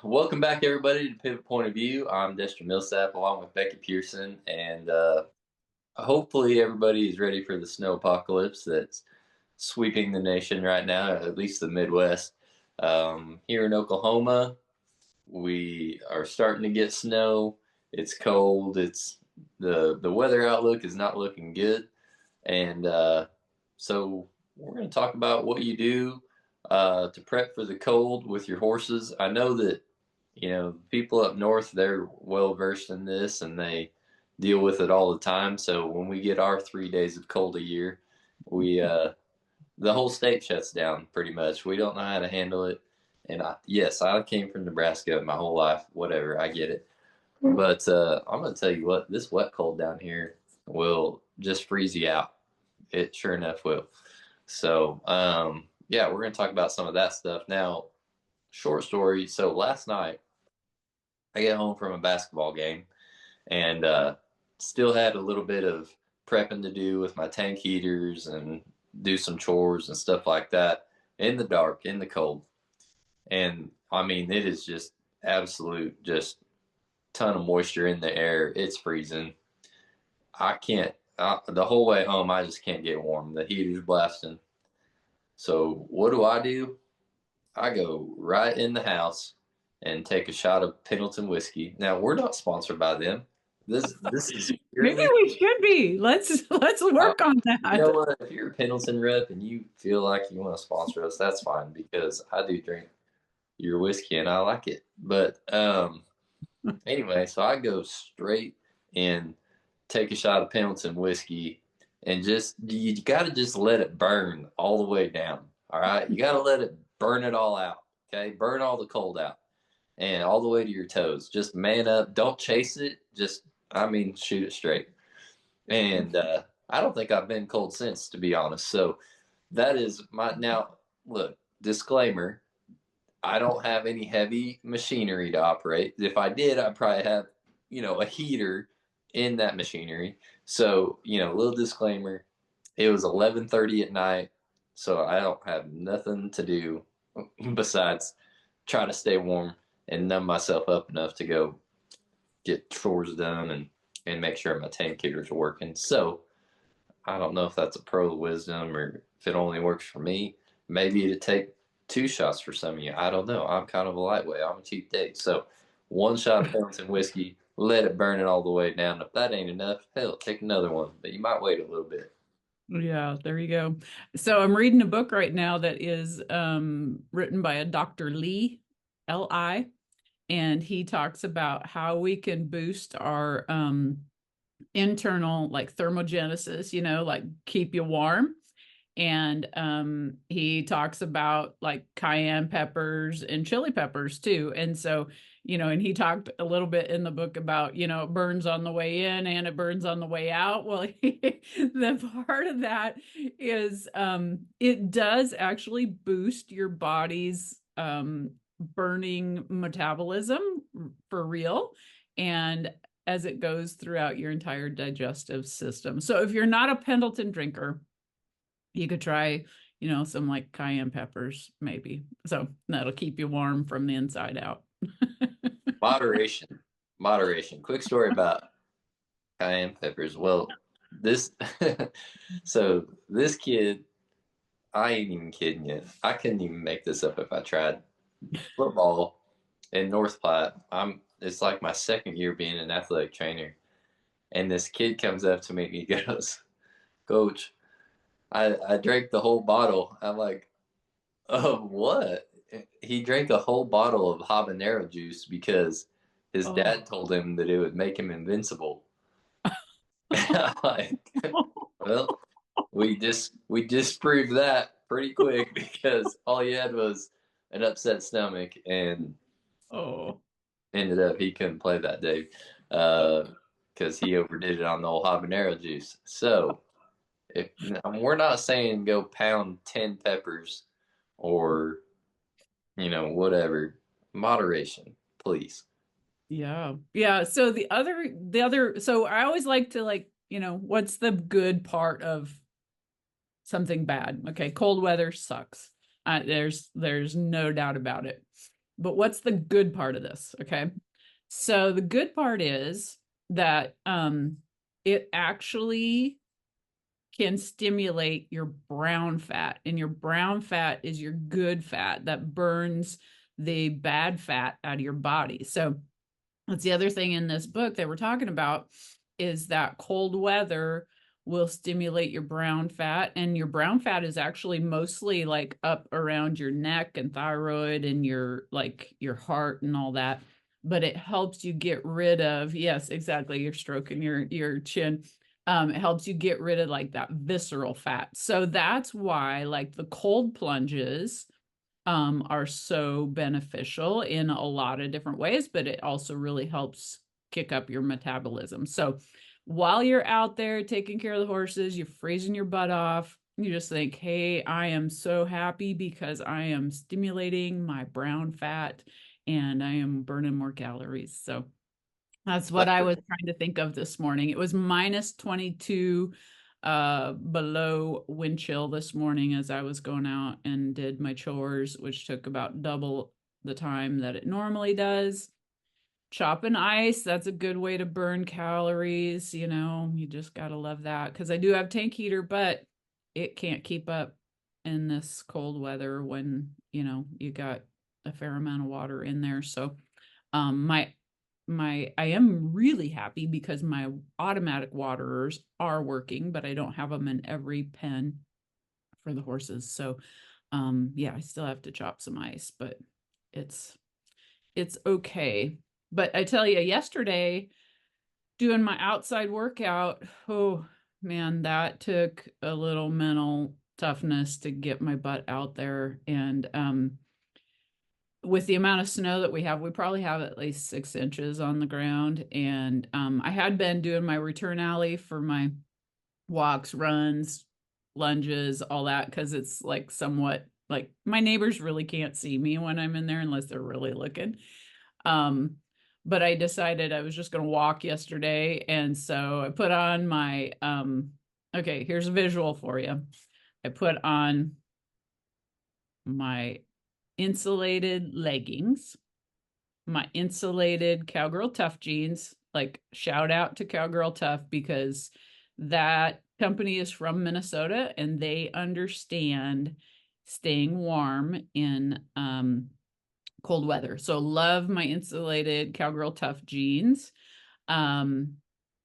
Welcome back, everybody, to Pivot Point of View. I'm Destri Millsap along with Becky Pearson, and hopefully, everybody is ready for the snow apocalypse that's sweeping the nation right now, at least the Midwest. Here in Oklahoma, we are starting to get snow. It's cold. It's the weather outlook is not looking good, and so we're going to talk about what you do to prep for the cold with your horses. I know that people up north, they're well versed in this and they deal with it all the time. So when we get our 3 days of cold a year, we the whole state shuts down pretty much. We don't know how to handle it. And yes, I came from Nebraska my whole life. Whatever, I get it. But I'm gonna tell you what, this wet cold down here will just freeze you out. It sure enough will. So yeah, we're gonna talk about some of that stuff now. Short story. So last night I get home from a basketball game and still had a little bit of prepping to do with my tank heaters and do some chores and stuff like that in the dark, in the cold. And I mean, it is just absolute, just ton of moisture in the air. It's freezing. I can't, the whole way home, I just can't get warm. The heater's blasting. So what do? I go right in the house and take a shot of Pendleton whiskey. Now we're not sponsored by them. This is Maybe purely. we should be. Let's I, work on you know that. what? If you're a Pendleton rep and you feel like you want to sponsor us, that's fine because I do drink your whiskey and I like it. But anyway, so I go straight and take a shot of Pendleton whiskey and just you got to just let it burn all the way down. All right, you got to let it burn it all out. Okay, burn all the cold out and all the way to your toes. Just man up. Don't chase it. Just, I mean, shoot it straight. And I don't think I've been cold since, to be honest. So that is my now. Look, disclaimer: I don't have any heavy machinery to operate. If I did, I'd probably have a heater in that machinery. So little disclaimer: it was 11:30 at night, so I don't have nothing to do besides try to stay warm and numb myself up enough to go get chores done and make sure my tank heaters are working. So I don't know if that's a pro wisdom or if it only works for me. Maybe it'd take two shots for some of you. I don't know. I'm kind of a lightweight. I'm a cheap date. So one shot of Pendleton whiskey, let it burn it all the way down. If that ain't enough, hell, take another one. But you might wait a little bit. Yeah, there you go. So I'm reading a book right now that is written by a Dr. Lee, Li, and he talks about how we can boost our internal like thermogenesis, like keep you warm. And he talks about like cayenne peppers and chili peppers too. And so, and he talked a little bit in the book about, it burns on the way in and it burns on the way out. Well, the part of that is it does actually boost your body's burning metabolism for real. And as it goes throughout your entire digestive system. So if you're not a Pendleton drinker, you could try, some like cayenne peppers, maybe. So that'll keep you warm from the inside out. Moderation. Moderation. Quick story about cayenne peppers. Well, this, so this kid, I ain't even kidding you. I couldn't even make this up if I tried. Football in North Platte. It's like my second year being an athletic trainer. And this kid comes up to me and he goes, Coach, I drank the whole bottle. I'm like, of what? He drank a whole bottle of habanero juice because his Oh. dad told him that it would make him invincible. I'm like, well, we disproved that pretty quick because all he had was an upset stomach and Oh. ended up he couldn't play that day because he overdid it on the old habanero juice. So if we're not saying go pound 10 peppers or whatever, moderation, please. Yeah. Yeah. So so I always like to like, what's the good part of something bad? Okay. Cold weather sucks. There's no doubt about it. But what's the good part of this? Okay. So the good part is that it actually can stimulate your brown fat, and your brown fat is your good fat that burns the bad fat out of your body. So that's the other thing in this book that we're talking about, is that cold weather will stimulate your brown fat, and your brown fat is actually mostly like up around your neck and thyroid and your like your heart and all that, but it helps you get rid of, yes, exactly, you're stroking your chin. It helps you get rid of like that visceral fat. So that's why like the cold plunges are so beneficial in a lot of different ways, but it also really helps kick up your metabolism. So while you're out there taking care of the horses, you're freezing your butt off, you just think, hey, I am so happy because I am stimulating my brown fat and I am burning more calories. So that's what I was trying to think of this morning. It was minus 22 below wind chill this morning as I was going out and did my chores, which took about double the time that it normally does. Chopping ice, that's a good way to burn calories. You know, you just got to love that, because I do have tank heater, but it can't keep up in this cold weather when, you know, you got a fair amount of water in there. So my I am really happy because my automatic waterers are working, but I don't have them in every pen for the horses. So yeah, I still have to chop some ice, but it's it's okay. But I tell you, yesterday doing my outside workout, oh man, that took a little mental toughness to get my butt out there. And with the amount of snow that we have, we probably have at least 6 inches on the ground. And I had been doing my return alley for my walks, runs, lunges, all that, because it's like somewhat like my neighbors really can't see me when I'm in there unless they're really looking. Um, but I decided I was just going to walk yesterday. And so I put on my, okay, here's a visual for you. I put on my insulated leggings, my insulated Cowgirl Tough jeans. Like, shout out to Cowgirl Tough, because that company is from Minnesota and they understand staying warm in cold weather. So love my insulated Cowgirl Tough jeans. Um,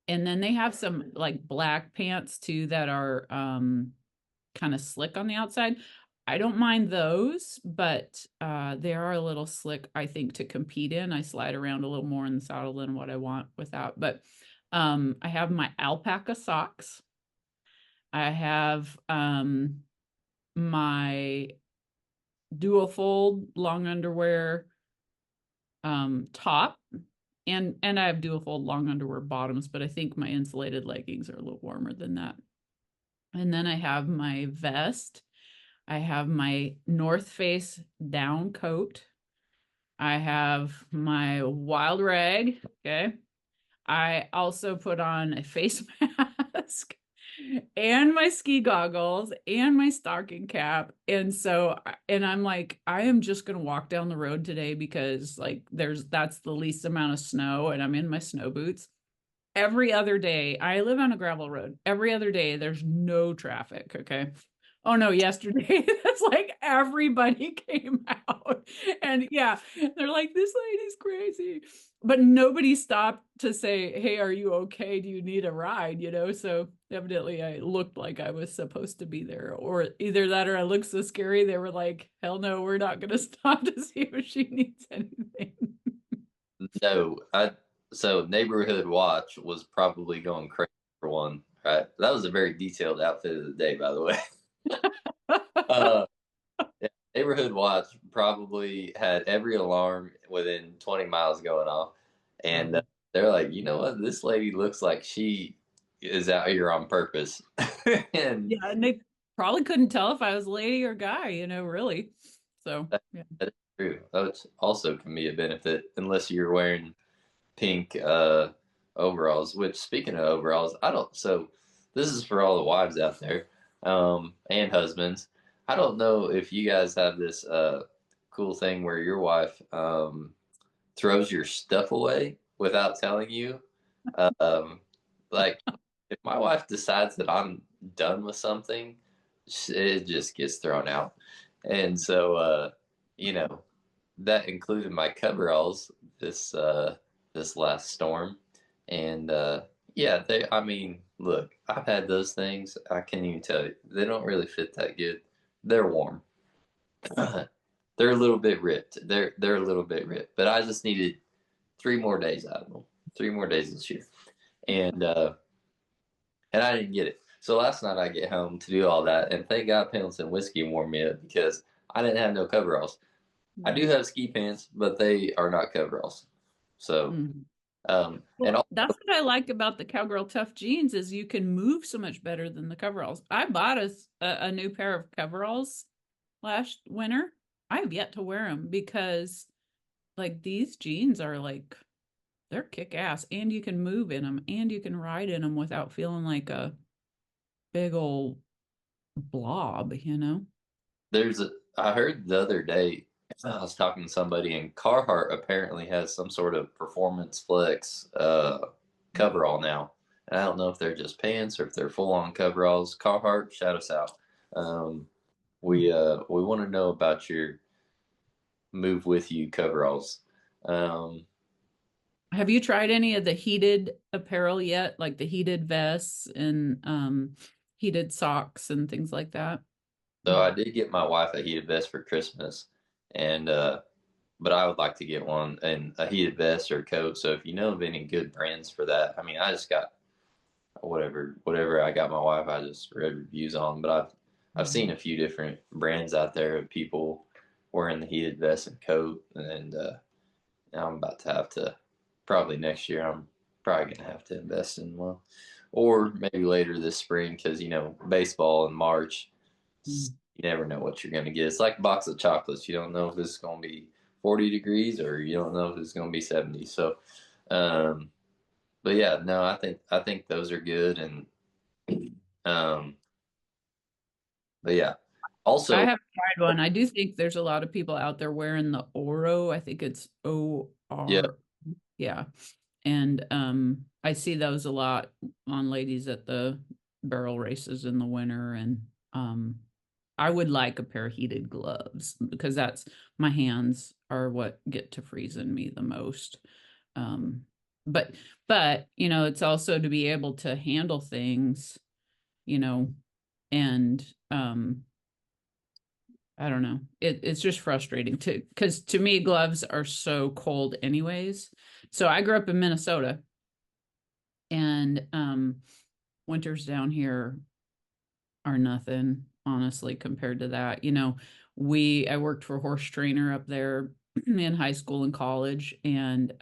and then they have some like black pants too that are kind of slick on the outside. I don't mind those, but they are a little slick, I think, to compete in. I slide around a little more in the saddle than what I want without. But I have my alpaca socks. I have my dual fold long underwear top, and I have dual fold long underwear bottoms, but I think my insulated leggings are a little warmer than that. And then I have my vest. I have my North Face down coat. I have my wild rag. Okay. I also put on a face mask and my ski goggles and my stocking cap. And so, and I'm like, I am just going to walk down the road today because like that's the least amount of snow and I'm in my snow boots. Every other day, I live on a gravel road. Every other day, there's no traffic. Okay. Oh no, yesterday, that's like everybody came out. And yeah, they're like, this lady's crazy. But nobody stopped to say, hey, are you okay? Do you need a ride? You know, so evidently I looked like I was supposed to be there, or either that or I looked so scary. They were like, hell no, we're not going to stop to see if she needs anything. No, so Neighborhood Watch was probably going crazy for one, right? That was a very detailed outfit of the day, by the way. uh, yeah, Neighborhood Watch probably had every alarm within 20 miles going off, and Oh. they're like, you know what? This lady looks like she is out here on purpose, and Yeah, and they probably couldn't tell if I was a lady or guy, you know, really. So, yeah. that is true. That also can be a benefit unless you're wearing pink overalls. Which, speaking of overalls, I don't. So this is for all the wives out there, and husbands. I don't know if you guys have this cool thing where your wife throws your stuff away without telling you. Um, like if my wife decides that I'm done with something, it just gets thrown out. And so, you know, that included my coveralls this last storm. And yeah, I mean, look, I've had those things. I can't even tell you. They don't really fit that good. They're warm. They're a little bit ripped. They're a little bit ripped, but I just needed 3 more days out of them. 3 more days this year, and I didn't get it. So last night I get home to do all that, and thank God Pendleton whiskey warmed me up because I didn't have no coveralls. I do have ski pants, but they are not coveralls. So, Mhm. and Well, that's what I like about the Cowgirl Tough jeans is you can move so much better than the coveralls. I bought a new pair of coveralls last winter. I have yet to wear them because like these jeans are like they're kick ass and you can move in them and you can ride in them without feeling like a big old blob, you know? I heard the other day, I was talking to somebody, and Carhartt apparently has some sort of performance flex coverall now. And I don't know if they're just pants or if they're full on coveralls. Carhartt, shout us out. Um, we want to know about your move with you coveralls. Um, Have you tried any of the heated apparel yet? Like the heated vests and heated socks and things like that? so I did get my wife a heated vest for Christmas, and but I would like to get one and a heated vest or coat. So if you know of any good brands for that, I mean, I just got whatever I got my wife, I just read reviews on. But I've seen a few different brands out there of people wearing the heated vest and coat, and now I'm about to have to probably next year. I'm probably gonna have to invest in one, or maybe later this spring because baseball in March, Mm. you never know what you're gonna get. It's like a box of chocolates. You don't know if it's gonna be 40 degrees or you don't know if it's gonna be 70. So, um, but yeah, no, I think those are good, and um, but yeah, I also, haven't tried one. I do think there's a lot of people out there wearing the Oro. I think it's yeah, OR. Yeah. And I see those a lot on ladies at the barrel races in the winter. And I would like a pair of heated gloves because that's my hands are what get to freezing me the most. Um, but it's also to be able to handle things, you know, and I don't know. It's just frustrating to because to me gloves are so cold anyways. So I grew up in Minnesota and winters down here are nothing honestly compared to that. I worked for a horse trainer up there in high school and college and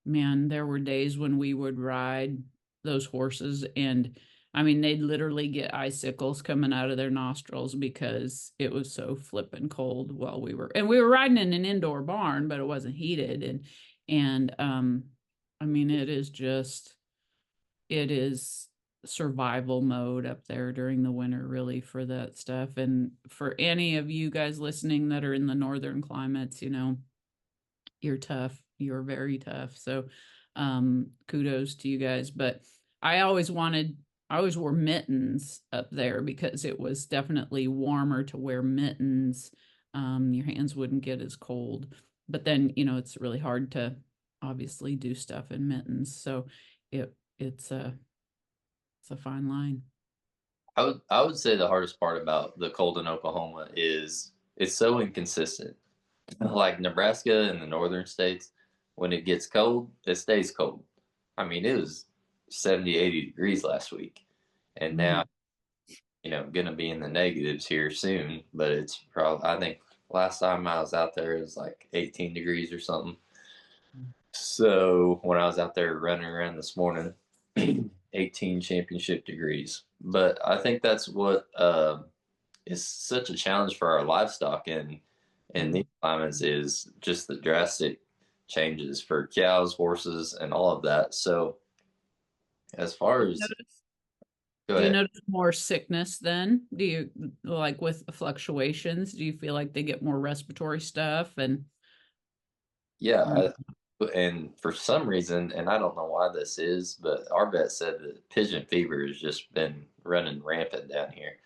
man, there were days when we would ride those horses and I mean they'd literally get icicles coming out of their nostrils because it was so flippin' cold while we were riding in an indoor barn, but it wasn't heated and I mean it is survival mode up there during the winter really for that stuff. And for any of you guys listening that are in the northern climates, you're tough. You're very tough. So kudos to you guys. But I always wanted I always wore mittens up there because it was definitely warmer to wear mittens. Your hands wouldn't get as cold. But then, it's really hard to obviously do stuff in mittens. So it's a fine line. I would say the hardest part about the cold in Oklahoma is it's so inconsistent. Like Nebraska and the northern states, when it gets cold, it stays cold. I mean, it was 70, 80 degrees last week, and now Mm. gonna be in the negatives here soon. But it's probably, I think last time I was out there it was like 18 degrees or something. So when I was out there running around this morning, 18 championship degrees. But I think that's what is such a challenge for our livestock in these climates is just the drastic changes for cows, horses, and all of that. So as far Have you as noticed? Go Do you ahead. notice more sickness then? Do you like with fluctuations? Do you feel like they get more respiratory stuff and or Yeah, and for some reason, and I don't know why this is, but our vet said that pigeon fever has just been running rampant down here.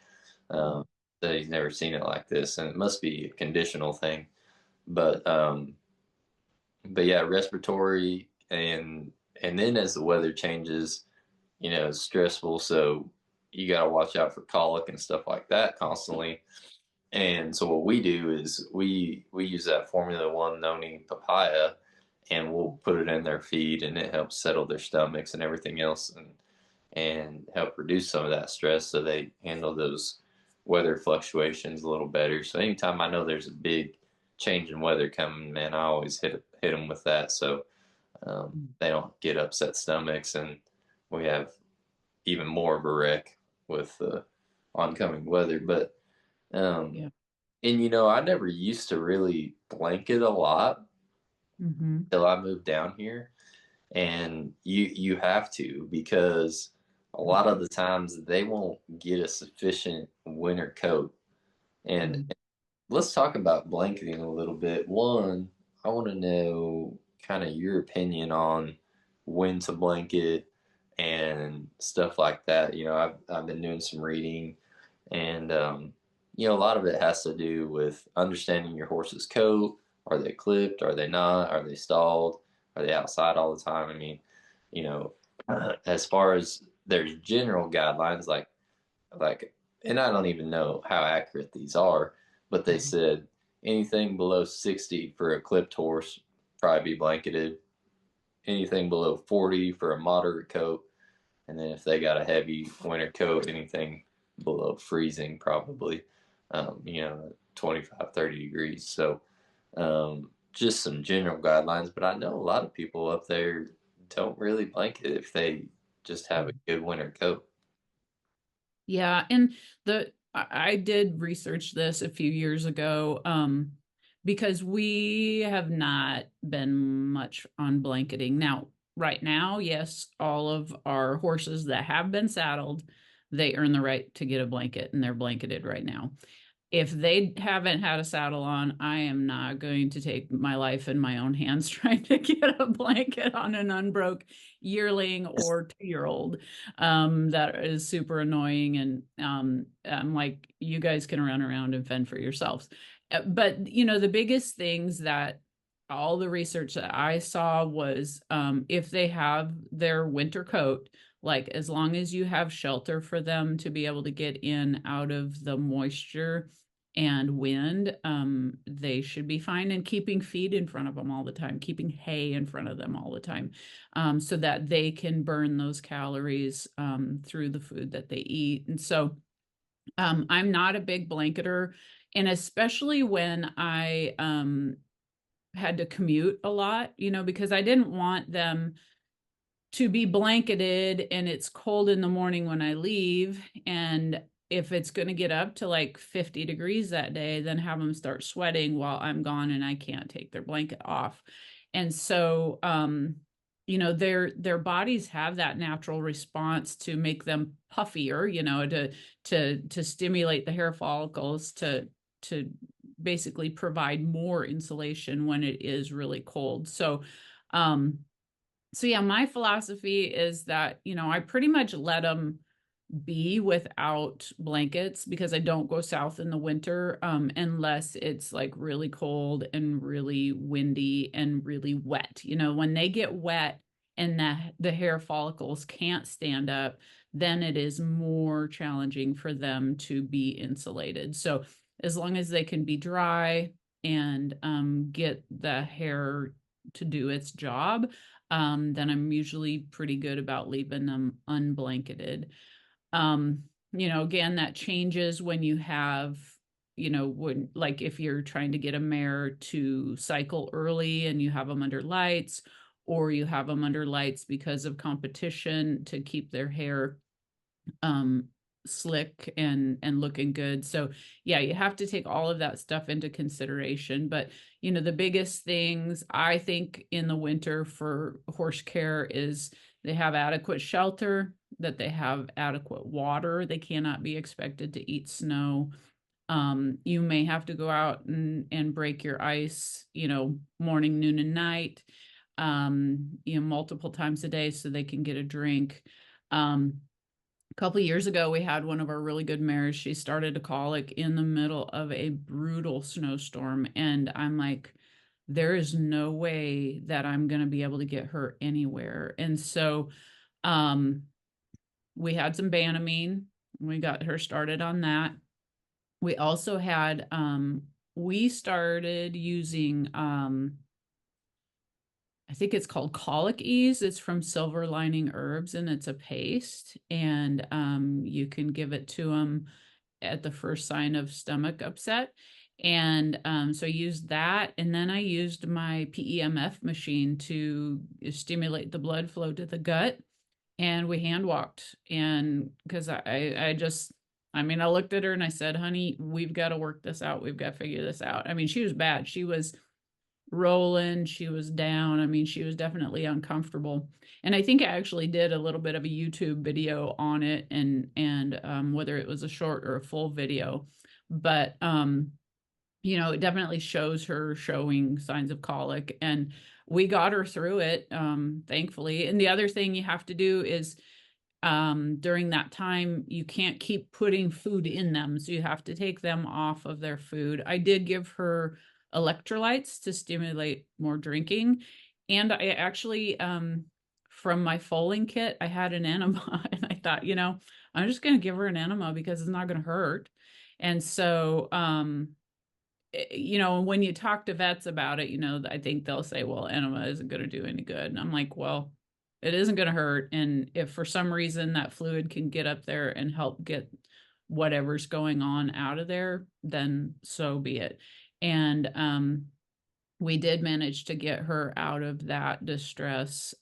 Um, that he's never seen it like this, and it must be a conditional thing. But but yeah, respiratory and then as the weather changes, it's stressful. So you got to watch out for colic and stuff like that constantly. And so what we do is we use that Formula One noni papaya, and we'll put it in their feed, and it helps settle their stomachs and everything else, and help reduce some of that stress, so they handle those weather fluctuations a little better. So anytime I know there's a big change in weather coming, man, I always hit them with that, so they don't get upset stomachs, and we have even more of a wreck with the oncoming weather. But um, yeah. and I never used to really blanket a lot Hmm. till I moved down here, and you have to, because a lot of the times they won't get a sufficient winter coat. And let's talk about blanketing a little bit. One, I want to know kind of your opinion on when to blanket and stuff like that. I've been doing some reading, and a lot of it has to do with understanding your horse's coat. Are they clipped? Are they not? Are they stalled? Are they outside all the time? I mean, you know, as far as there's general guidelines, like, and I don't even know how accurate these are, but they said anything below 60 for a clipped horse probably be blanketed. Anything below 40 for a moderate coat, and then if they got a heavy winter coat, anything below freezing probably, 25, 30 degrees. So just some general guidelines, but I know a lot of people up there don't really blanket if they just have a good winter coat. Yeah, and I did research this a few years ago, because we have not been much on blanketing. Now, right now, yes, all of our horses that have been saddled, they earn the right to get a blanket, and they're blanketed right now. If they haven't had a saddle on, I am not going to take my life in my own hands trying to get a blanket on an unbroke yearling or 2-year-old. That is super annoying. And I'm like, you guys can run around and fend for yourselves. But, the biggest things that all the research that I saw was, if they have their winter coat, like as long as you have shelter for them to be able to get in out of the moisture and wind, they should be fine. And keeping feed in front of them all the time, keeping hay in front of them all the time, so that they can burn those calories through the food that they eat. And so I'm not a big blanketer, and especially when I had to commute a lot, because I didn't want them to be blanketed and it's cold in the morning when I leave. And if it's going to get up to like 50 degrees that day, then have them start sweating while I'm gone and I can't take their blanket off. And so, their bodies have that natural response to make them puffier, to stimulate the hair follicles to basically provide more insulation when it is really cold. So yeah, my philosophy is that, I pretty much let them be without blankets because I don't go south in the winter, unless it's like really cold and really windy and really wet. When they get wet and the hair follicles can't stand up, then it is more challenging for them to be insulated. So as long as they can be dry and get the hair to do its job, then I'm usually pretty good about leaving them unblanketed. Again, that changes when you have, when like if you're trying to get a mare to cycle early and you have them under lights, or you have them under lights because of competition to keep their hair um slick and looking good. So yeah, you have to take all of that stuff into consideration. But the biggest things I think in the winter for horse care is they have adequate shelter, that they have adequate water. They cannot be expected to eat snow. You may have to go out and break your ice, morning, noon, and night, multiple times a day so they can get a drink. A couple of years ago, we had one of our really good mares. She started a colic in the middle of a brutal snowstorm. And I'm like, there is no way that I'm going to be able to get her anywhere. And so um, we had some Banamine. We got her started on that. We also had, we started using, I think it's called Colic Ease. It's from Silver Lining Herbs, and it's a paste. And you can give it to them at the first sign of stomach upset. And so I used that. And then I used my PEMF machine to stimulate the blood flow to the gut. And we hand walked. And because I mean, I looked at her and I said, honey, we've got to work this out. We've got to figure this out. I mean, she was bad. She was rolling, she was down. I mean, she was definitely uncomfortable. And I think I actually did a little bit of a YouTube video on it, and whether it was a short or a full video. But it definitely shows her showing signs of colic, and we got her through it, thankfully. And the other thing you have to do is during that time, you can't keep putting food in them. So you have to take them off of their food. I did give her electrolytes to stimulate more drinking. And I actually, from my foaling kit, I had an enema and I thought, I'm just going to give her an enema because it's not going to hurt. And so, when you talk to vets about it, I think they'll say, well, enema isn't going to do any good. And I'm like, well, it isn't going to hurt. And if for some reason that fluid can get up there and help get whatever's going on out of there, then so be it. And we did manage to get her out of that distress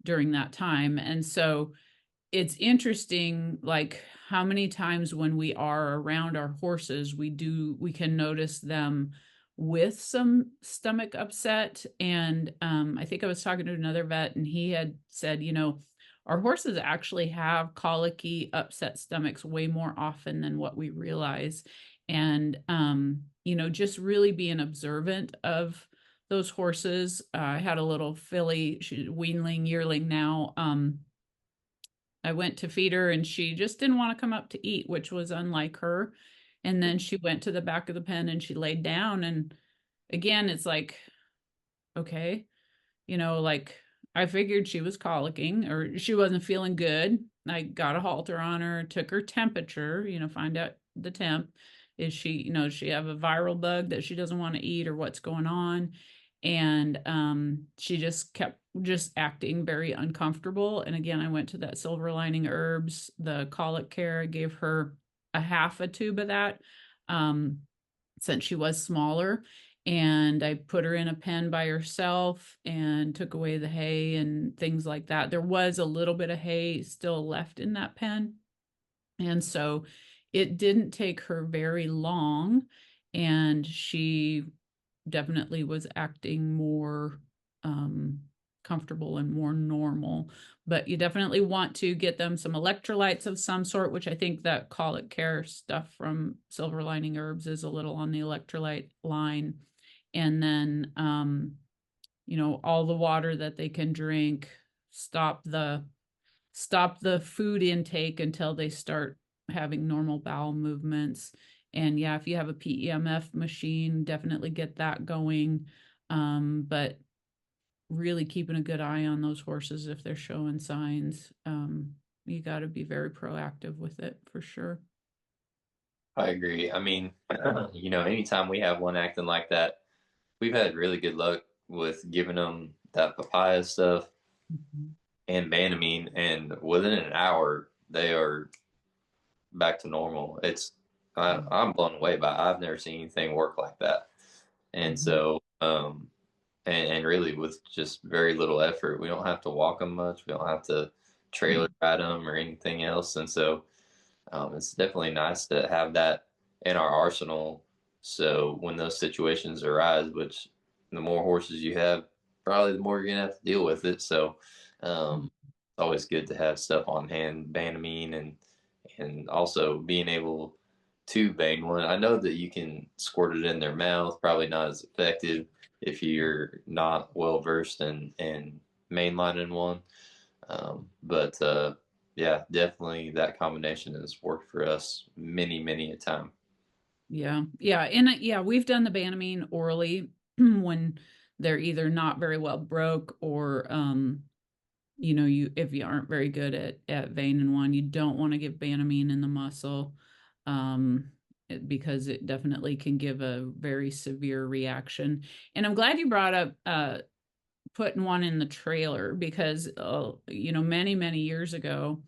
during that time. And so it's interesting, like how many times when we are around our horses, we can notice them with some stomach upset. And I think I was talking to another vet and he had said, our horses actually have colicky upset stomachs way more often than what we realize. And, just really being observant of those horses. I had a little filly, weanling, yearling now. I went to feed her and she just didn't want to come up to eat, which was unlike her. And then she went to the back of the pen and she laid down. And again, it's like, okay, like I figured she was colicking or she wasn't feeling good. I got a halter on her, took her temperature, find out the temp. Is she, does she have a viral bug that she doesn't want to eat or what's going on? And she just kept acting very uncomfortable. And again, I went to that Silver Lining Herbs, the colic care. I gave her a half a tube of that since she was smaller. And I put her in a pen by herself and took away the hay and things like that. There was a little bit of hay still left in that pen. And so it didn't take her very long. And she definitely was acting more comfortable and more normal. But you definitely want to get them some electrolytes of some sort, which I think that colic care stuff from Silver Lining Herbs is a little on the electrolyte line. And then, all the water that they can drink, stop the food intake until they start having normal bowel movements. And yeah, if you have a PEMF machine, definitely get that going. But really keeping a good eye on those horses if they're showing signs. You got to be very proactive with it for sure. I agree. I mean, anytime we have one acting like that, we've had really good luck with giving them that papaya stuff and Banamine, and within an hour they are back to normal. I'm blown away by it. I've never seen anything work like that. And so and really with just very little effort, we don't have to walk them much. We don't have to trailer ride them or anything else. And so it's definitely nice to have that in our arsenal. So when those situations arise, which the more horses you have, probably the more you're gonna have to deal with it. So It's always good to have stuff on hand, Banamine, and also being able to vein one. I know that you can squirt it in their mouth, probably not as effective if you're not well versed in mainlining one. But yeah, definitely that combination has worked for us many a time. Yeah. Yeah. And yeah, we've done the Banamine orally when they're either not very well broke or you if you aren't very good at vein in one, you don't want to give Banamine in the muscle because it definitely can give a very severe reaction. And I'm glad you brought up putting one in the trailer because many years ago,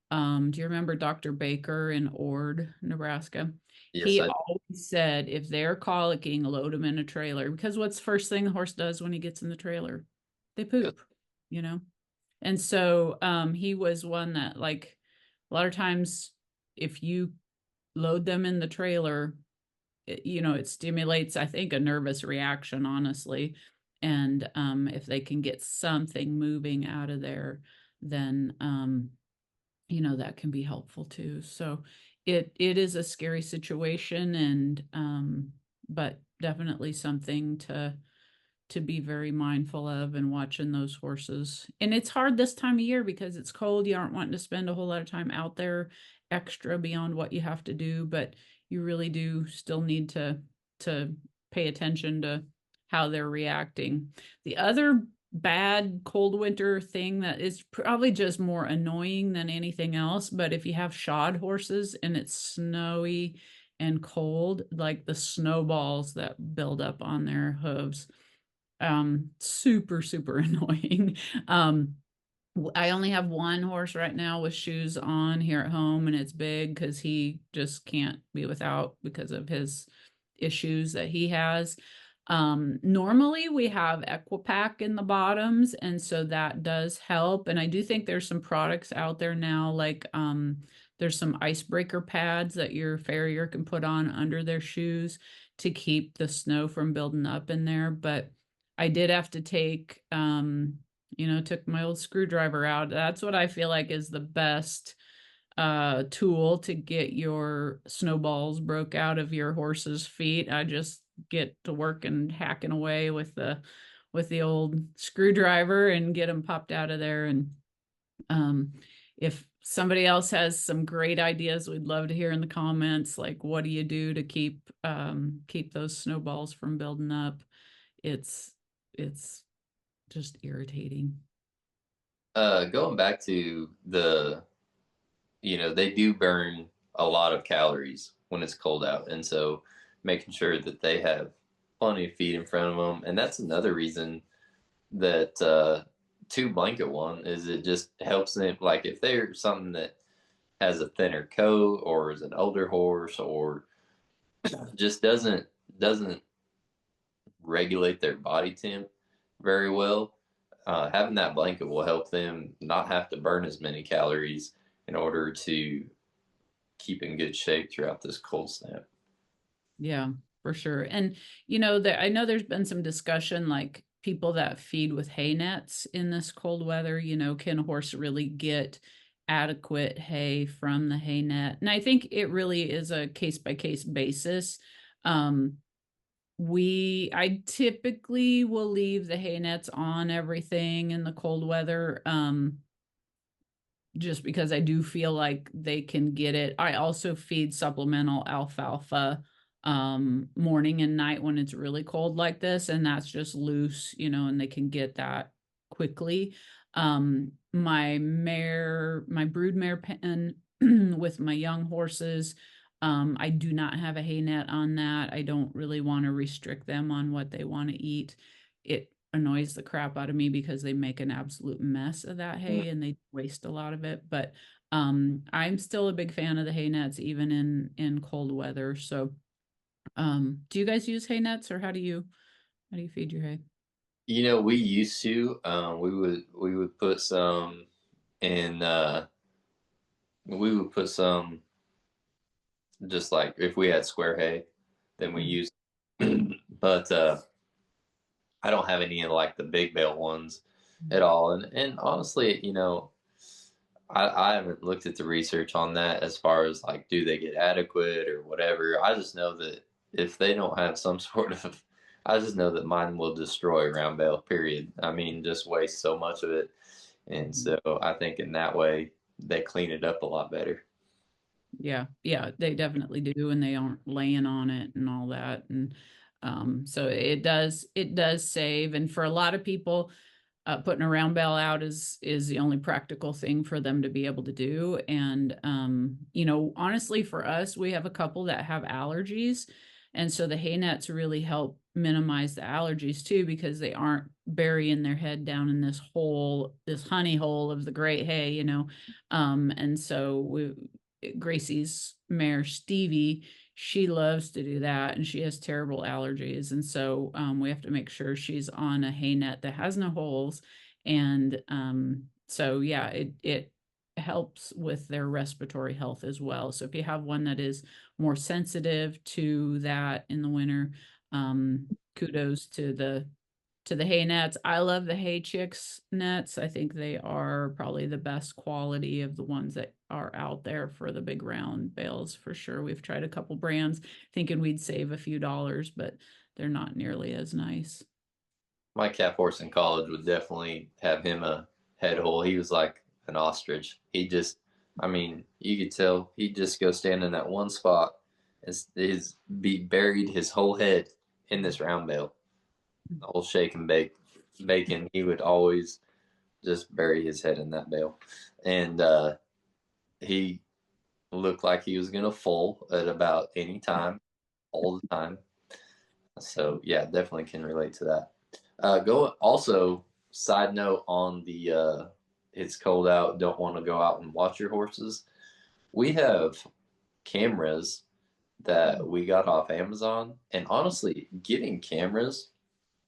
do you remember Dr. Baker in Ord, Nebraska? Yes, He I always said if they're colicking, load them in a trailer because what's the first thing the horse does when he gets in the trailer? They do. poop, you know? And so he was one that like a lot of times if you load them in the trailer, it stimulates, I think, a nervous reaction, honestly. And if they can get something moving out of there, then that can be helpful too. So it is a scary situation and but definitely something to be very mindful of and watching those horses. And it's hard this time of year because it's cold. You aren't wanting to spend a whole lot of time out there extra beyond what you have to do, but you really do still need to pay attention to how they're reacting. The other bad cold winter thing that is probably just more annoying than anything else, but if you have shod horses and it's snowy and cold, like the snowballs that build up on their hooves, super annoying. I only have one horse right now with shoes on here at home, and it's big because he just can't be without because of his issues that he has. Normally we have Equipack in the bottoms, and so that does help. And I do think there's some products out there now, like there's some icebreaker pads that your farrier can put on under their shoes to keep the snow from building up in there. But I did have to took my old screwdriver out. That's what I feel like is the best tool to get your snowballs broke out of your horse's feet. I just get to work and hacking away with the old screwdriver and get them popped out of there. And um, if somebody else has some great ideas, we'd love to hear in the comments. Like, what do you do to keep those snowballs from building up? It's just irritating. Going back to they do burn a lot of calories when it's cold out, and so making sure that they have plenty of feed in front of them, and that's another reason that two blanket one is it just helps them. Like if they're something that has a thinner coat or is an older horse or just doesn't regulate their body temp very well, having that blanket will help them not have to burn as many calories in order to keep in good shape throughout this cold snap. Yeah, for sure. And that I know there's been some discussion like people that feed with hay nets in this cold weather, can a horse really get adequate hay from the hay net? And I think it really is a case by case basis. Um, I typically will leave the hay nets on everything in the cold weather. Just because I do feel like they can get it. I also feed supplemental alfalfa morning and night when it's really cold like this, and that's just loose, and they can get that quickly. My brood mare pen with my young horses, I do not have a hay net on that. I don't really want to restrict them on what they want to eat. It annoys the crap out of me because they make an absolute mess of that hay and they waste a lot of it. But I'm still a big fan of the hay nets even in cold weather. So do you guys use hay nets or how do you feed your hay? We used to. We would put some in. We would put some just like if we had square hay, then we Mm. use. But I don't have any of like the big bale ones. at all. And honestly, I haven't looked at the research on that as far as like, do they get adequate or whatever. I just know that if they don't have some sort of, I just know that mine will destroy round bale, period. I mean, just waste so much of it. And so I think in that way, they clean it up a lot better. Yeah, yeah, they definitely do, and they aren't laying on it and all that. And so it does save. And for a lot of people, putting a round bale out is the only practical thing for them to be able to do. And honestly, for us, we have a couple that have allergies, and so the hay nets really help minimize the allergies too, because they aren't burying their head down in this hole, this honey hole of the great hay. And so Gracie's mare Stevie, she loves to do that, and she has terrible allergies, and so we have to make sure she's on a hay net that has no holes. And so yeah, it helps with their respiratory health as well. So if you have one that is more sensitive to that in the winter, kudos to the hay nets. I love the Hay Chicks nets. I think they are probably the best quality of the ones that are out there for the big round bales for sure. We've tried a couple brands thinking we'd save a few dollars, but they're not nearly as nice. My calf horse in college would definitely have him a head hole. He was like an ostrich. I mean, you could tell he'd just go stand in that one spot and be buried his whole head in this round bale. The whole shake and bacon. He would always just bury his head in that bale, and he looked like he was gonna fall at about any time, all the time. So yeah, definitely can relate to that. Go also. Side note on the it's cold out. Don't want to go out and watch your horses. We have cameras that we got off Amazon, and honestly, getting cameras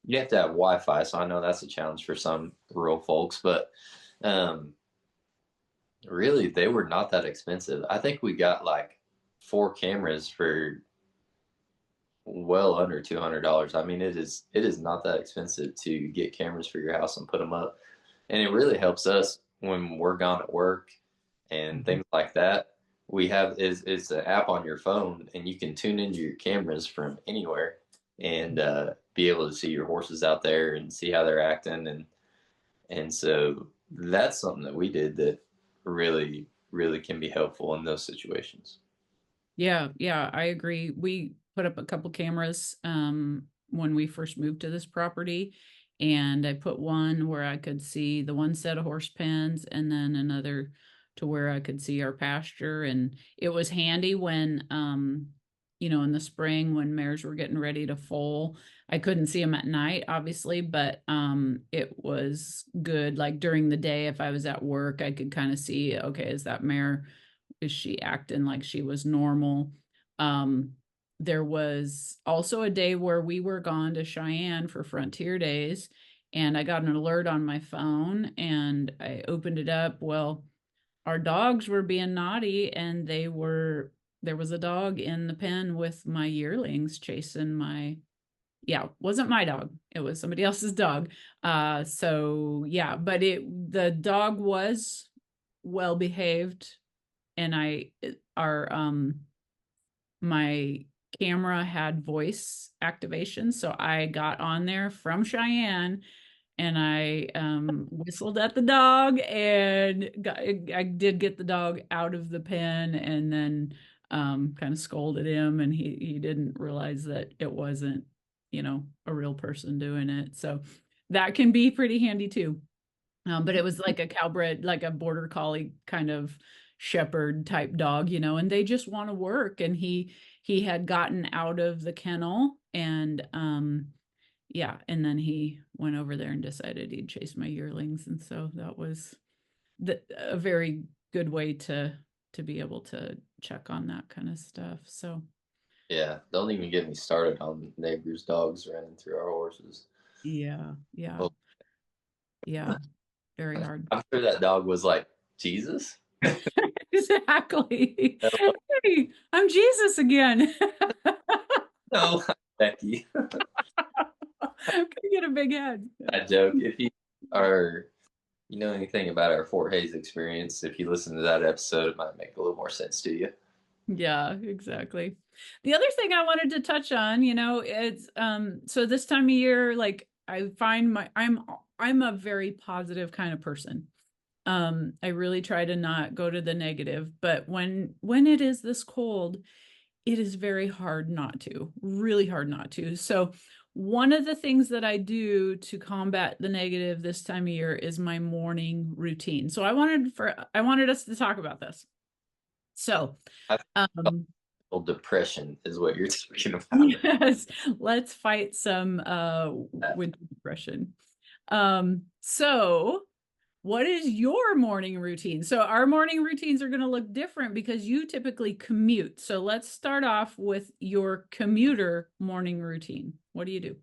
you have to have Wi-Fi. So I know that's a challenge for some rural folks, but um, really they were not that expensive. I think we got like four cameras for well under $200. I mean, it is not that expensive to get cameras for your house and put them up, and it really helps us when we're gone at work and Mhm. things like that. We have is it's an app on your phone, and you can tune into your cameras from anywhere and be able to see your horses out there and see how they're acting, and so that's something that we did that really really can be helpful in those situations. Yeah, yeah, I agree. We put up a couple cameras when we first moved to this property, and I put one where I could see the one set of horse pens, and then another to where I could see our pasture. And it was handy when in the spring when mares were getting ready to foal. I couldn't see them at night, obviously, but it was good. Like during the day, if I was at work, I could kind of see, okay, is she acting like she was normal? Um, there was also a day where we were gone to Cheyenne for Frontier Days, and I got an alert on my phone and I opened it up. Well, our dogs were being naughty, and there was a dog in the pen with my yearlings chasing my, yeah, wasn't my dog. It was somebody else's dog. So yeah, but the dog was well behaved, and our my camera had voice activation, so I got on there from Cheyenne and I whistled at the dog, and I did get the dog out of the pen, and then kind of scolded him, and he didn't realize that it wasn't a real person doing it. So that can be pretty handy too. But it was like a cowbred, like a border collie kind of shepherd type dog, and they just want to work. And he had gotten out of the kennel, and yeah, and then he went over there and decided he'd chase my yearlings, and so that was a very good way to be able to check on that kind of stuff. So Yeah, don't even get me started on neighbors' dogs running through our horses. yeah, yeah, Well, yeah, very hard. I'm sure that dog was like, Jesus? Exactly. Hey, I'm Jesus again. No, Becky. Could get a big head. I joke. If our anything about our Fort Hays experience, if you listen to that episode, it might make a little more sense to you. Yeah, exactly. The other thing I wanted to touch on, it's so this time of year, like I find I'm a very positive kind of person. I really try to not go to the negative, but when it is this cold, it is very hard not to, really hard not to. So one of the things that I do to combat the negative this time of year is my morning routine. So I wanted us to talk about this. So, I think um, depression is what you're talking about. yes, let's fight some That. winter depression. So what is your morning routine? So our morning routines are going to look different because you typically commute. So let's start off with your commuter morning routine. What do you do?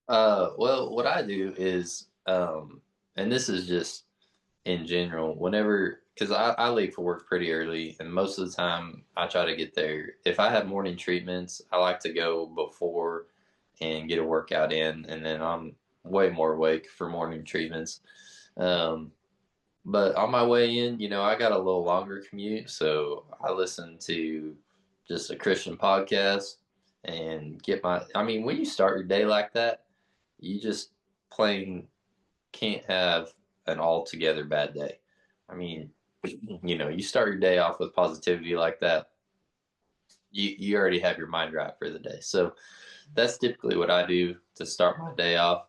Well, what I do is, and this is just in general, whenever, because I leave for work pretty early, and most of the time I try to get there. If I have morning treatments, I like to go before and get a workout in, and then I'm way more awake for morning treatments. Um, but on my way in, I got a little longer commute, so I listen to just a Christian podcast and get my. I mean, when you start your day like that, you just plain can't have an altogether bad day. I mean, you start your day off with positivity like that, you already have your mind right for the day. So that's typically what I do to start my day off.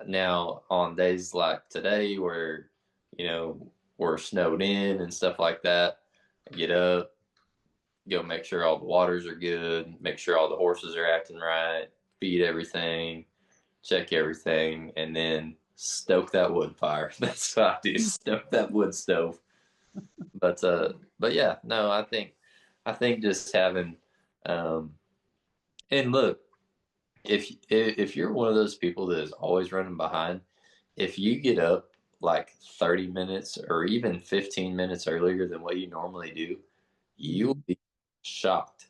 Now, on days like today where, you know, we're snowed in and stuff like that, I get up, go make sure all the waters are good, make sure all the horses are acting right, feed everything, check everything, and then stoke that wood fire. That's what I do. Stoke that wood stove. But yeah, no, I think just having um and look, if you're one of those people that is always running behind, if you get up like 30 minutes or even 15 minutes earlier than what you normally do, you'll Mhm. be shocked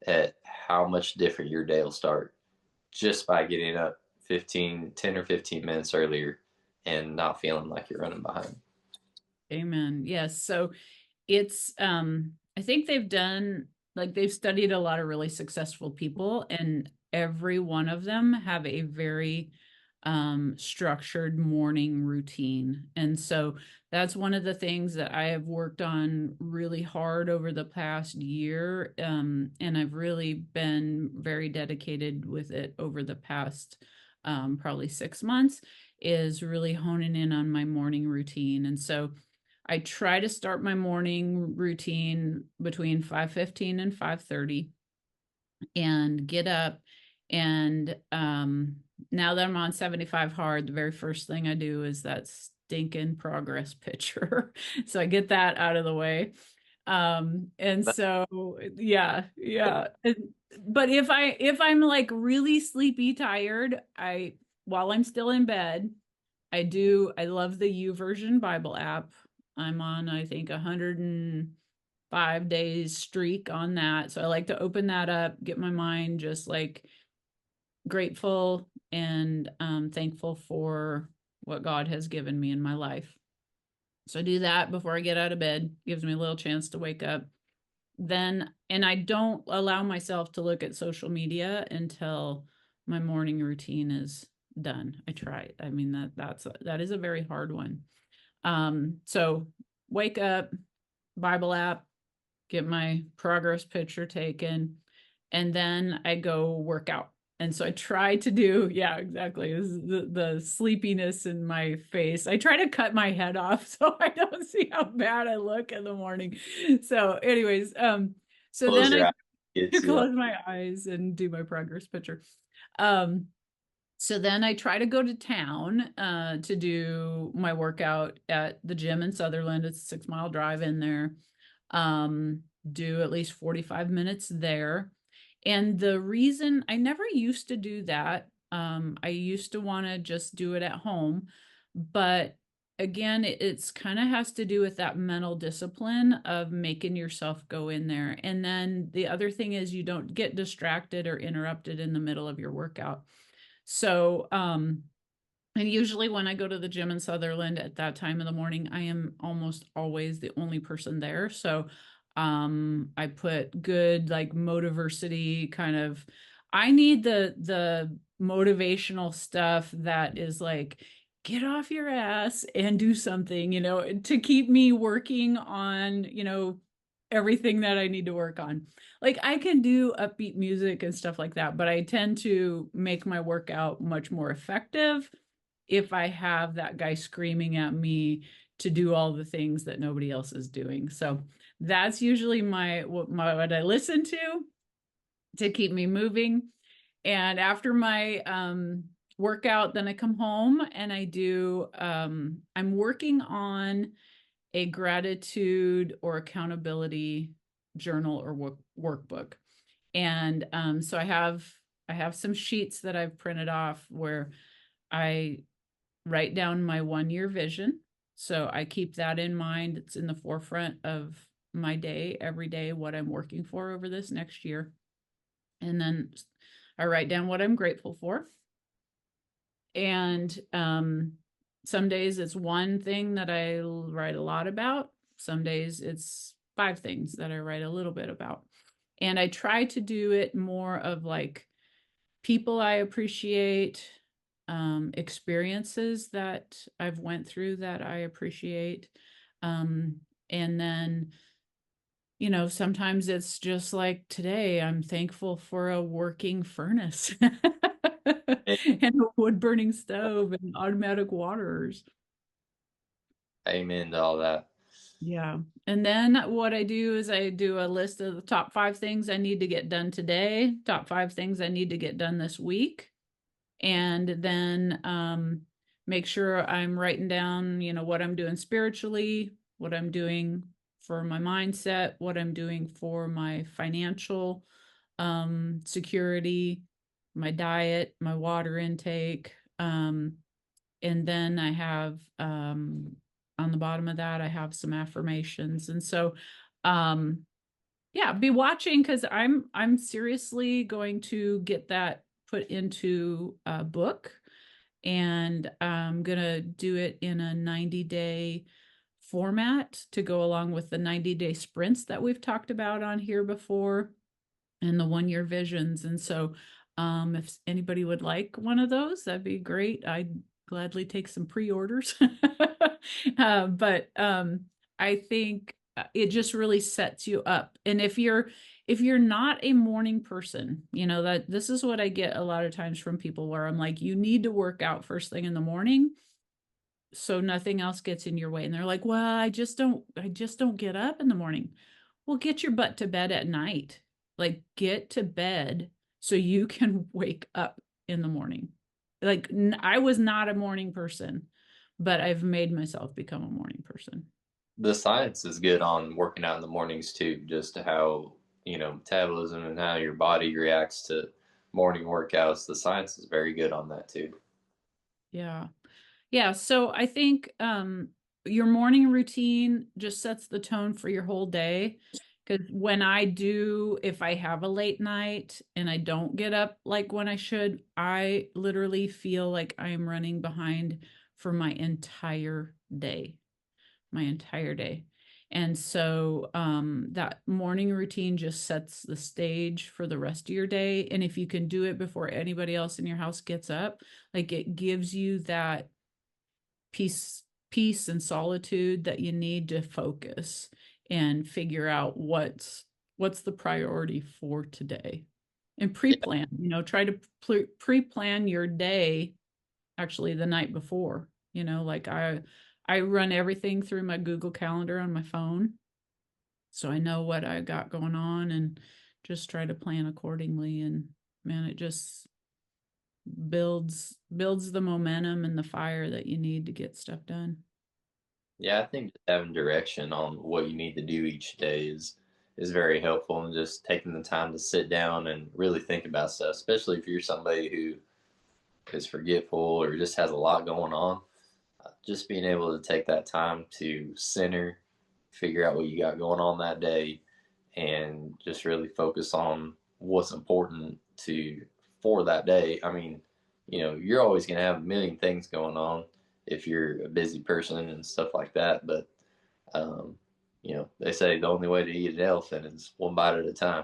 at how much different your day will start just by getting up 10 or 15 minutes earlier and not feeling like you're running behind. Amen. Yes. So it's I think they've studied a lot of really successful people, and every one of them have a very structured morning routine. And so that's one of the things that I have worked on really hard over the past year, and I've really been very dedicated with it over the past probably 6 months, is really honing in on my morning routine. And so I try to start my morning routine between 5:15 and 5:30 and get up, and now that I'm on 75 hard, the very first thing I do is that stinking progress picture. So I get that out of the way. And so yeah, yeah. But if I'm like really sleepy tired, I while I'm still in bed, I love the YouVersion Bible app. I'm on, I think, 105 days streak on that. So I like to open that up, get my mind just like grateful and thankful for what God has given me in my life. So I do that before I get out of bed, gives me a little chance to wake up. Then, and I don't allow myself to look at social media until my morning routine is done. I try. I mean that is a very hard one. So wake up, Bible app, get my progress picture taken, and then I go work out. And so I try to do, yeah, exactly. This is the sleepiness in my face. I try to cut my head off so I don't see how bad I look in the morning. So, anyways, so Close then your I eyes, gets you. close my eyes and do my progress picture. Um, so then I try to go to town to do my workout at the gym in Sutherland. It's a 6 mile drive in there. Um, do at least 45 minutes there. And the reason I never used to do that, I used to want to just do it at home. But again, it's kind of has to do with that mental discipline of making yourself go in there. And then the other thing is you don't get distracted or interrupted in the middle of your workout. So And usually when I go to the gym in Sutherland at that time of the morning, I am almost always the only person there. So I put good like motiversity kind of I need the motivational stuff that is like get off your ass and do something, to keep me working on, everything that I need to work on. Like I can do upbeat music and stuff like that, but I tend to make my workout much more effective if I have that guy screaming at me to do all the things that nobody else is doing. So that's usually what I listen to keep me moving. And after my workout, then I come home and I do I'm working on a gratitude or accountability journal or workbook. And so I have some sheets that I've printed off where I write down my 1 year vision. So I keep that in mind. It's in the forefront of my day, every day, what I'm working for over this next year. And then I write down what I'm grateful for. And some days it's one thing that I write a lot about. Some days it's 5 things that I write a little bit about. And I try to do it more of like people I appreciate, experiences that I've went through that I appreciate. And then, sometimes it's just like today, I'm thankful for a working furnace and a wood burning stove and automatic waters. Amen to all that. Yeah. And then what I do is I do a list of the top 5 things I need to get done today, top 5 things I need to get done this week. And then make sure I'm writing down, what I'm doing spiritually, what I'm doing for my mindset, what I'm doing for my financial security, my diet, my water intake. And then I have on the bottom of that, I have some affirmations. And so um, yeah, be watching because I'm seriously going to get that put into a book, and I'm gonna do it in a 90-day format to go along with the 90-day sprints that we've talked about on here before and the 1 year visions. And so if anybody would like one of those, that'd be great. I'd gladly take some pre-orders. But I think it just really sets you up. And if you're not a morning person, that this is what I get a lot of times from people where I'm like, you need to work out first thing in the morning so nothing else gets in your way. And they're like, well, I just don't get up in the morning. Well, get your butt to bed at night. Like get to bed so you can wake up in the morning. Like I was not a morning person, but I've made myself become a morning person. The science is good on working out in the mornings too, just to how, metabolism and how your body reacts to morning workouts. The science is very good on that too. Yeah. Yeah, so I think your morning routine just sets the tone for your whole day. Because if I have a late night and I don't get up like when I should, I literally feel like I am running behind for my entire day. And so that morning routine just sets the stage for the rest of your day. And if you can do it before anybody else in your house gets up, like it gives you that peace and solitude that you need to focus and figure out what's the priority for today and Yeah, pre-plan, try to pre-plan your day actually the night before. Like I run everything through my Google Calendar on my phone so I know what I got going on and just try to plan accordingly. And man, it just builds the momentum and the fire that you need to get stuff done. yeah, I think just having direction on what you need to do each day is very helpful, and just taking the time to sit down and really think about stuff, especially if you're somebody who is forgetful or just has a lot going on. Just being able to take that time to center, figure out what you got going on that day, and just really focus on what's important to for that day. I mean, you're always going to have a million things going on if you're a busy person and stuff like that. But, um, they say the only way to eat an elephant is one bite at a time.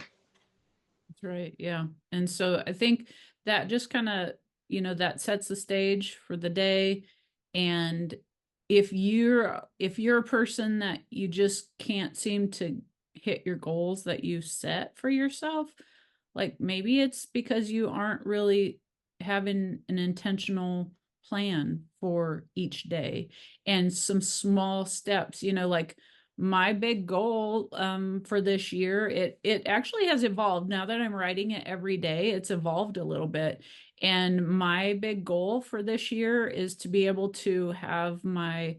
That's right. Yeah. And so I think that just kind of, that sets the stage for the day. And if you're a person that you just can't seem to hit your goals that you set for yourself, like maybe it's because you aren't really having an intentional plan for each day and some small steps, like my big goal for this year, it actually has evolved. Now that I'm writing it every day, it's evolved a little bit. And my big goal for this year is to be able to have my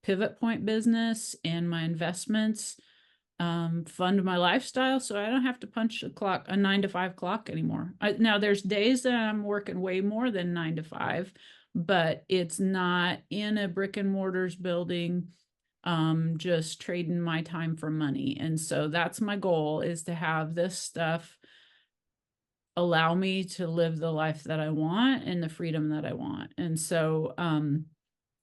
pivot point business and my investments fund my lifestyle, so I don't have to punch a 9 to 5 clock anymore. Now there's days that I'm working way more than 9 to 5, but it's not in a brick and mortars building, just trading my time for money. And so that's my goal, is to have this stuff allow me to live the life that I want and the freedom that I want. And so,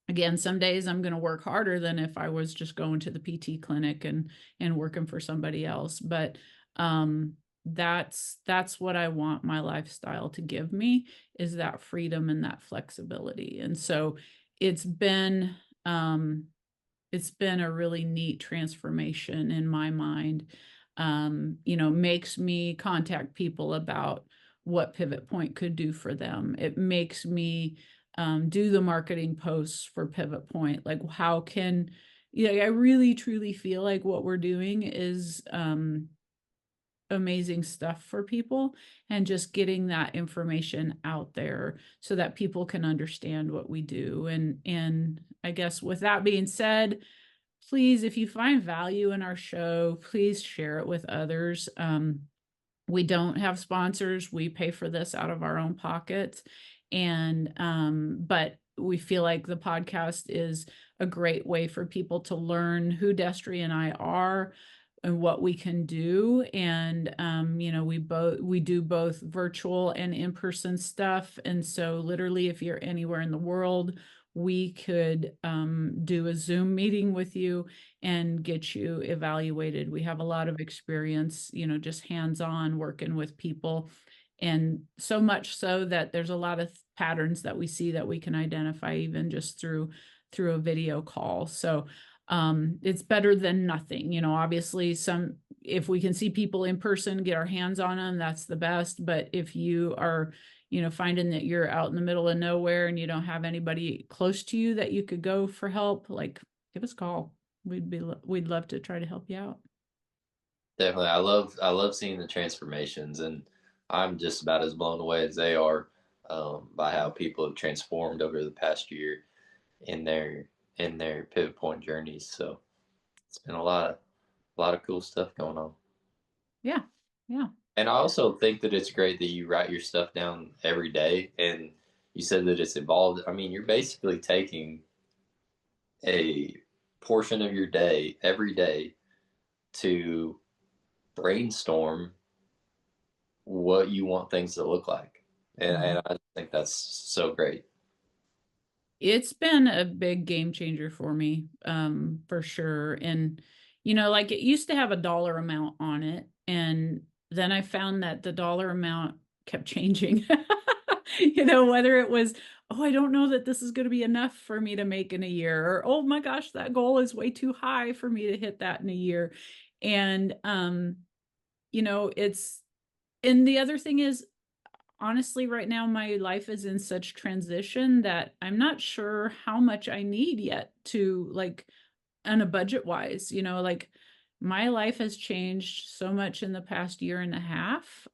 again, some days I'm going to work harder than if I was just going to the PT clinic and working for somebody else. But that's what I want my lifestyle to give me, is that freedom and that flexibility. And so it's been um, it's been a really neat transformation in my mind. Makes me contact people about what Pivot Point could do for them. It makes me do the marketing posts for Pivot Point. Like, how can, I really truly feel like what we're doing is amazing stuff for people, and just getting that information out there so that people can understand what we do. And I guess with that being said, please, if you find value in our show, please share it with others. We don't have sponsors. We pay for this out of our own pockets. And but we feel like the podcast is a great way for people to learn who Destri and I are and what we can do. And we do both virtual and in-person stuff. And so literally, if you're anywhere in the world, we could do a Zoom meeting with you and get you evaluated. We have a lot of experience, just hands-on working with people. And so much so that there's a lot of patterns that we see that we can identify even just through a video call. So it's better than nothing. Obviously, if we can see people in person, get our hands on them, that's the best. But if you are finding that you're out in the middle of nowhere and you don't have anybody close to you that you could go for help, like, give us a call. We'd love to try to help you out. Definitely. I love seeing the transformations, and I'm just about as blown away as they are, by how people have transformed over the past year in their pivot point journeys. So it's been a lot of cool stuff going on. Yeah. Yeah. And I also think that it's great that you write your stuff down every day, and you said that it's evolved. I mean, you're basically taking a portion of your day every day to brainstorm what you want things to look like. And I think that's so great. It's been a big game changer for me, for sure. And, like, it used to have a dollar amount on it. And then I found that the dollar amount kept changing. Whether it was, oh, I don't know that this is going to be enough for me to make in a year, or, oh my gosh, that goal is way too high for me to hit that in a year. And, and the other thing is, honestly, right now, my life is in such transition that I'm not sure how much I need yet to, like, on a budget wise, like, my life has changed so much in the past year and a half.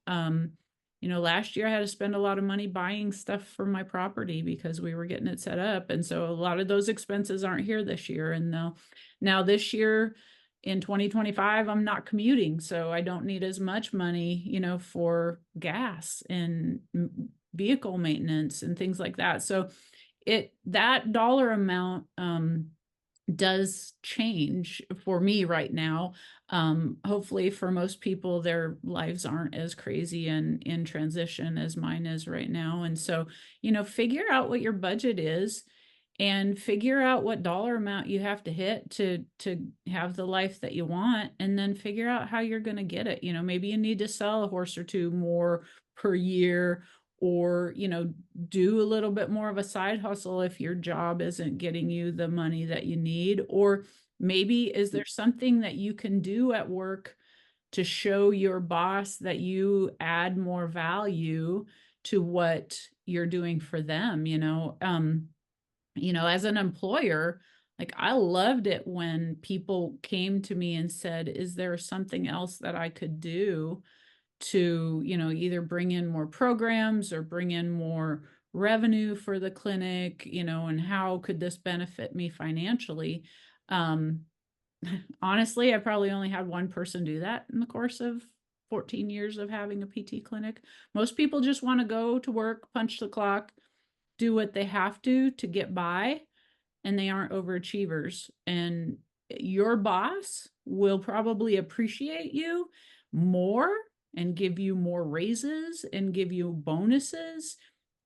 Last year I had to spend a lot of money buying stuff for my property because we were getting it set up. And so a lot of those expenses aren't here this year. And now this year, in 2025, I'm not commuting, so I don't need as much money, for gas and vehicle maintenance and things like that. So that dollar amount does change for me right now. Hopefully for most people, their lives aren't as crazy and in transition as mine is right now. And so, figure out what your budget is and figure out what dollar amount you have to hit to have the life that you want, and then figure out how you're going to get it. Maybe you need to sell a horse or two more per year, or do a little bit more of a side hustle if your job isn't getting you the money that you need. Or maybe is there something that you can do at work to show your boss that you add more value to what you're doing for them. As an employer, like, I loved it when people came to me and said, is there something else that I could do to, either bring in more programs or bring in more revenue for the clinic, and how could this benefit me financially? Um, Honestly, I probably only had one person do that in the course of 14 years of having a PT clinic. Most people just want to go to work, punch the clock, do what they have to get by, and they aren't overachievers. And your boss will probably appreciate you more and give you more raises and give you bonuses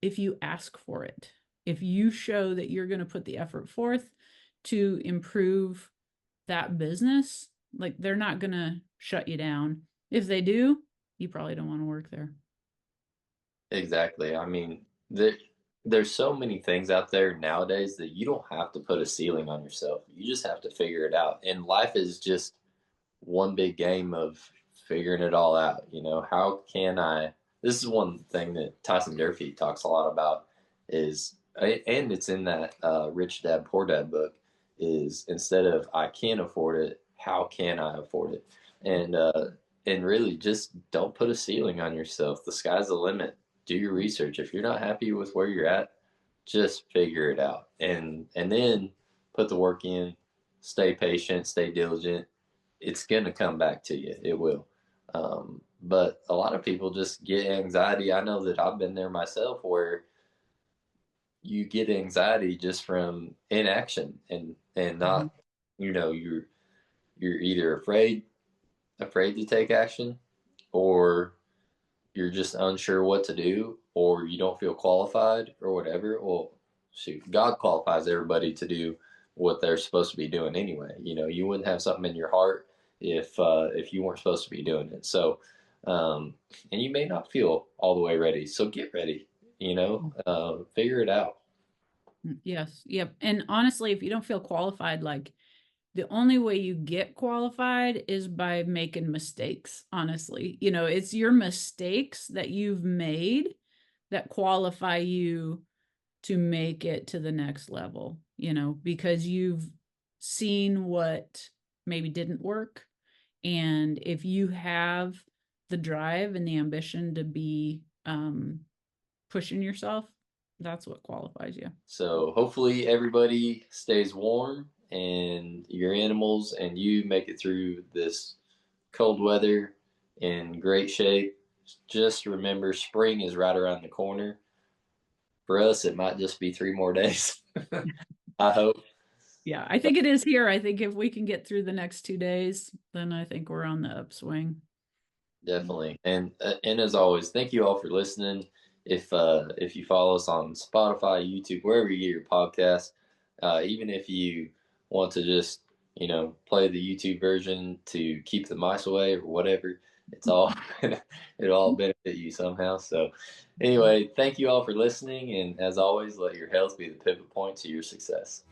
if you ask for it. If you show that you're going to put the effort forth to improve that business, like, they're not going to shut you down. If they do, you probably don't want to work there. Exactly. I mean, there's so many things out there nowadays that you don't have to put a ceiling on yourself. You just have to figure it out. And life is just one big game of figuring it all out. How can I? This is one thing that Tyson Durfee talks a lot about is, and it's in that Rich Dad Poor Dad book, is instead of I can afford it, how can I afford it? And really just don't put a ceiling on yourself. The sky's the limit. Do your research. If you're not happy with where you're at, just figure it out, and then put the work in. Stay patient, stay diligent. It's going to come back to you. It will. But a lot of people just get anxiety. I know that I've been there myself, where you get anxiety just from inaction, and Mhm. not, you're either afraid to take action, or you're just unsure what to do, or you don't feel qualified or whatever. Well, shoot, God qualifies everybody to do what they're supposed to be doing anyway. You wouldn't have something in your heart if you weren't supposed to be doing it. So, and you may not feel all the way ready. So get ready. Figure it out. Yes. Yep. And honestly, if you don't feel qualified, like, the only way you get qualified is by making mistakes, honestly. It's your mistakes that you've made that qualify you to make it to the next level, because you've seen what maybe didn't work. And if you have the drive and the ambition to be pushing yourself, that's what qualifies you. So hopefully everybody stays warm, and your animals and you make it through this cold weather in great shape. Just remember, spring is right around the corner. For us, it might just be 3 more days. I hope. Yeah, I think it is here. I think if we can get through the next 2 days, then I think we're on the upswing. Definitely. And as always, thank you all for listening. If you follow us on Spotify, YouTube, wherever you get your podcast, even if you want to just play the YouTube version to keep the mice away or whatever, it's all it'll all benefit you somehow. So anyway, thank you all for listening, and as always, let your health be the pivot point to your success.